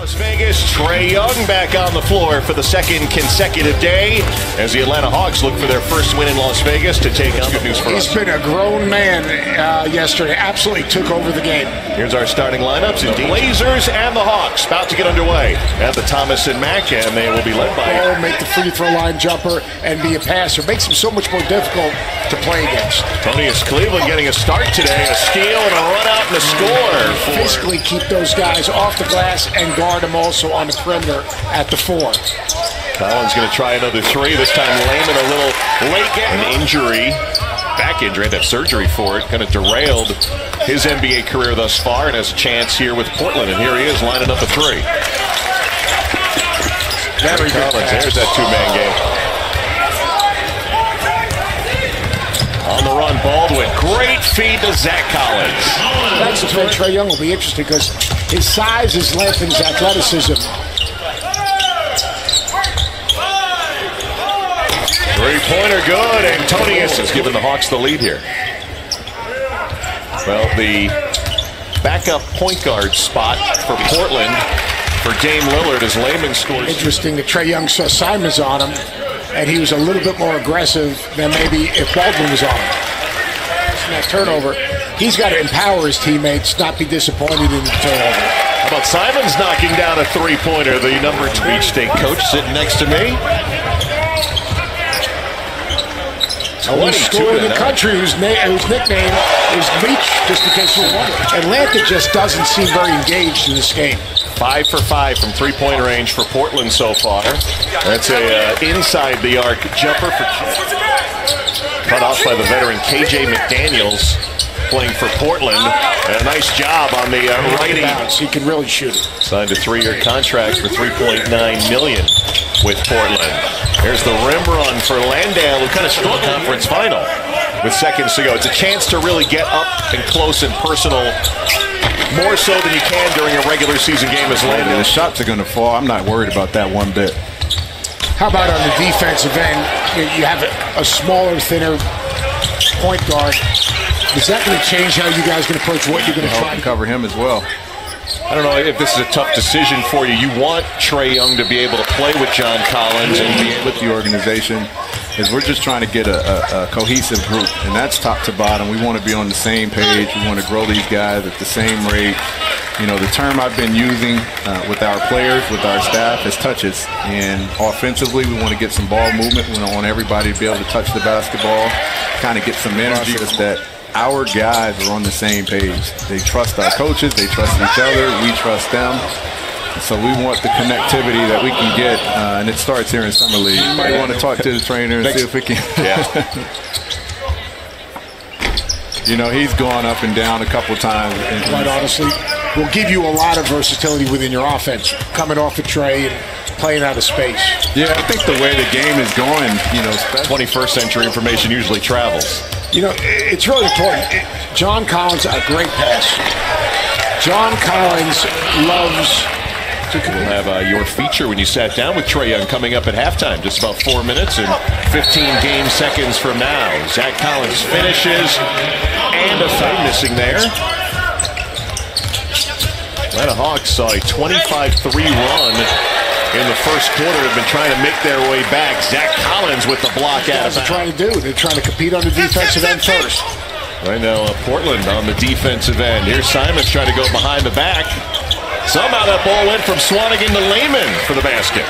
Las Vegas, Trae Young back on the floor for the second consecutive day as the Atlanta Hawks look for their first win in Las Vegas to take on. Good news for us. He's been a grown man yesterday. Absolutely took over the game. Here's our starting lineups. The Blazers and the Hawks about to get underway at the Thomas and Mack, and they will be led by. Make the free throw line jumper and be a passer. Makes him so much more difficult to play against. Tonius Cleveland getting a start today. A steal and a run out and a score. Physically keep those guys off the glass and guard them also on the perimeter at the 4. Collins going to try another 3. This time Layman a little late. An injury, back injury, had to have surgery for it. Kind of derailed his NBA career thus far and has a chance here with Portland. And here he is lining up a 3. Very Collins, there's that 2-man game. On the run, Baldwin. Great feed to Zach Collins. That's where Trae Young will be interesting because his size, his length, and his athleticism. Three-pointer good. Antonius has given the Hawks the lead here. Well, the backup point guard spot for Portland for Dame Lillard as Layman scores. Interesting that Trae Young saw Simons on him, and he was a little bit more aggressive than maybe if Baldwin was on him. In that turnover, he's got to empower his teammates, not be disappointed in the turnover. How about Simons knocking down a three-pointer? The number 2 Beach State coach sitting next to me. Only school in the country whose nickname is Beach, just in case you wonder. Atlanta just doesn't seem very engaged in this game. 5 for 5 from three-point range for Portland so far. That's a inside the arc jumper for cut off by the veteran KJ McDaniels playing for Portland. And a nice job on the righty. He can really shoot it. Signed a 3-year contract for $3.9 million with Portland. There's the rim run for Landale, who kind of struck conference final with seconds to go. It's a chance to really get up and close and personal, more so than you can during a regular season game as Landale. The shots are going to fall. I'm not worried about that one bit. How about on the defensive end? You have a smaller, thinner point guard. Is that going to change how you guys are going to approach what you're going to try and cover him as well? I don't know if this is a tough decision for you. You want Trae Young to be able to play with John Collins and be with the organization. Is we're just trying to get a cohesive group, and that's top to bottom. We want to be on the same page. We want to grow these guys at the same rate. You know, the term I've been using with our players, with our staff, is touches. And offensively, we want to get some ball movement. We want everybody to be able to touch the basketball, kind of get some energy. That our guys are on the same page. They trust our coaches. They trust each other. We trust them. So we want the connectivity that we can get, and it starts here in Summer League. We want to talk to the trainer and see if we can. You know, he's gone up and down a couple times. And quite honestly, will give you a lot of versatility within your offense, coming off a Trae and playing out of space. Yeah, I think the way the game is going, you know, 21st century information usually travels. You know, it's really important. John Collins, a great pass. John Collins loves to. We'll have your feature when you sat down with Trae Young coming up at halftime. Just about 4 minutes and 15 game seconds from now. Zach Collins finishes and a foul missing there. Atlanta Hawks saw a 25-3 run in the first quarter. Have been trying to make their way back. Zach Collins with the block out of bounds. That's what they're trying to do. They're trying to compete on the defensive end first. Right now, Portland on the defensive end. Here's Simons trying to go behind the back. Somehow that ball went from Swanigan to Layman for the basket.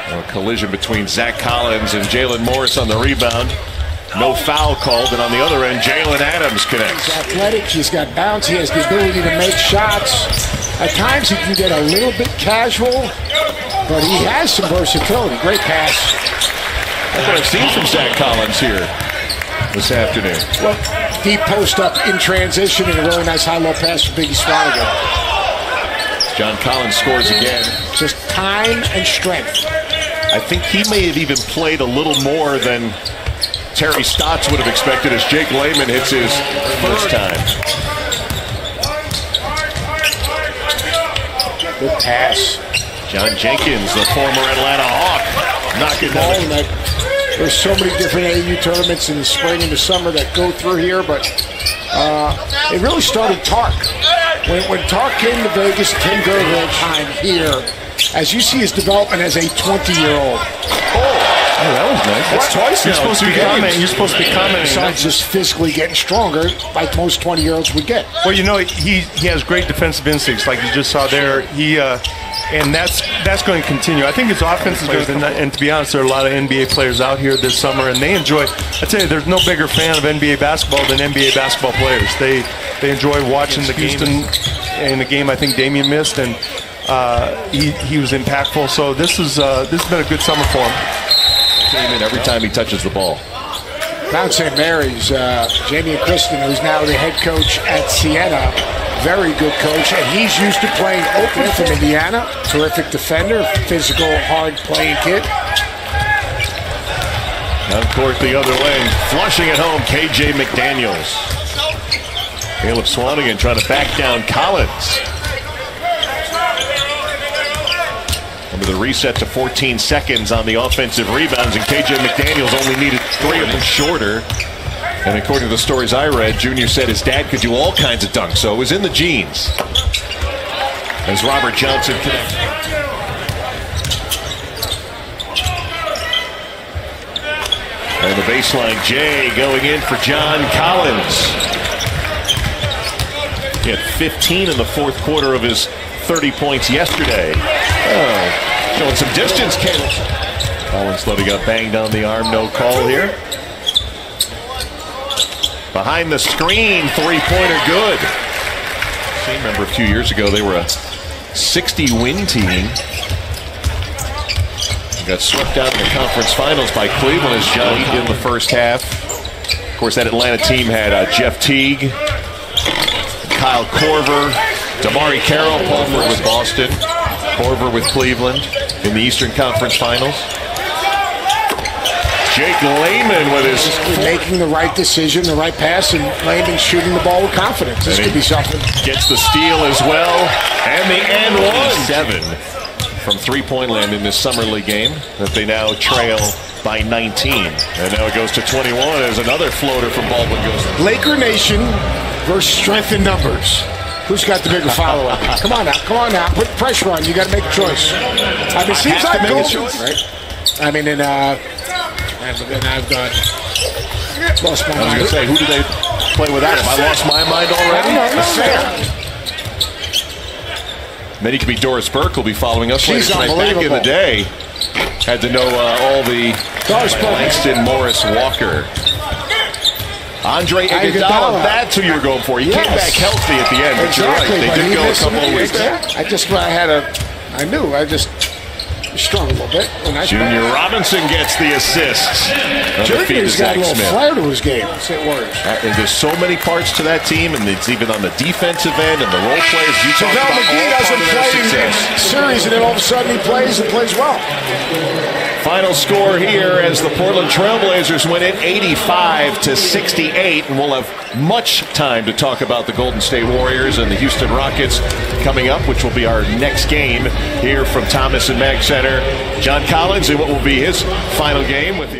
A collision between Zach Collins and Jalen Morris on the rebound. No foul called, and on the other end, Jalen Adams connects. He's athletic, he's got bounce, he has the ability to make shots. At times he can get a little bit casual, but he has some versatility. Great pass. That's what I've seen from Zach Collins here this afternoon. Well, deep post up in transition and a really nice high-low pass for Biggie Swanigan. John Collins scores again. Just time and strength. I think he may have even played a little more than Terry Stotts would have expected as Jake Layman hits his first time. Good pass. John Jenkins, the former Atlanta Hawk, knocking down. There's so many different AAU tournaments in the spring and the summer that go through here, but it really started Tark. When Tark came to Vegas, Tim Gerber time here, as you see his development as a 20-year-old. Oh, that was nice. That's twice. You're supposed to be commenting. You're supposed to be commenting. Besides just physically getting stronger, like most 20-year-olds would get. Well, you know, he has great defensive instincts, like you just saw there. And that's going to continue. I think his offense is going to, and to be honest, there are a lot of NBA players out here this summer, and they enjoy. I tell you, there's no bigger fan of NBA basketball than NBA basketball players. They enjoy watching the Houston in the game I think Damian missed, and he was impactful. So this has been a good summer for him. Came in every time he touches the ball. Down St. Mary's, Jamie and Kristen, who's now the head coach at Siena, very good coach, and he's used to playing open from Indiana. Terrific defender, physical, hard-playing kid. Down court the other way, flushing it home, KJ McDaniels. Caleb Swanigan trying to back down Collins. Remember the reset to 14 seconds on the offensive rebounds, and KJ McDaniels only needed 3 of them shorter. And according to the stories I read, Junior said his dad could do all kinds of dunks, so it was in the genes. As Robert Johnson connects. And the baseline, Jay going in for John Collins. He had 15 in the fourth quarter of his 30 points yesterday. Oh, showing some distance, Caleb. Collins thought he got banged on the arm, no call here. Behind the screen, three-pointer good. I remember a few years ago they were a 60-win team. Got swept out in the conference finals by Cleveland as John Eaton in the first half. Of course, that Atlanta team had Jeff Teague, Kyle Korver, Damari Carroll, Pulford with Boston, Korver with Cleveland in the Eastern Conference Finals. Jake Layman with his making the right decision, the right pass, and Layman shooting the ball with confidence. This could be something. Gets the steal as well, and the and one. 7 from three-point land in this summer league game that they now trail by 19. And now it goes to 21 as another floater from Baldwin goes. Laker Nation versus strength in numbers. Who's got the bigger follow-up? Come on now. Put pressure on. You got to make a choice. I mean, it seems like Golden, right? I mean, but then I've lost my mind. I was going to say, who do they play without him? I lost my mind already? Then he could be Doris Burke, will be following us later tonight. Back in the day, had to know all the Langston Morris Walker. Andre Iguodala, that's who you were going for. He came back healthy at the end, but you're right. They did go a couple of weeks. I just struggled a little bit. Junior Robinson gets the assist. Junior's got a little flair to his game. And there's so many parts to that team, and it's even on the defensive end and the role players. You talk about McGee doesn't play in series, and then all of a sudden he plays and plays well. Final score here as the Portland Trailblazers win it 85-68, and we'll have much time to talk about the Golden State Warriors and the Houston Rockets coming up, which will be our next game here from Thomas and Mag Center. John Collins in what will be his final game with the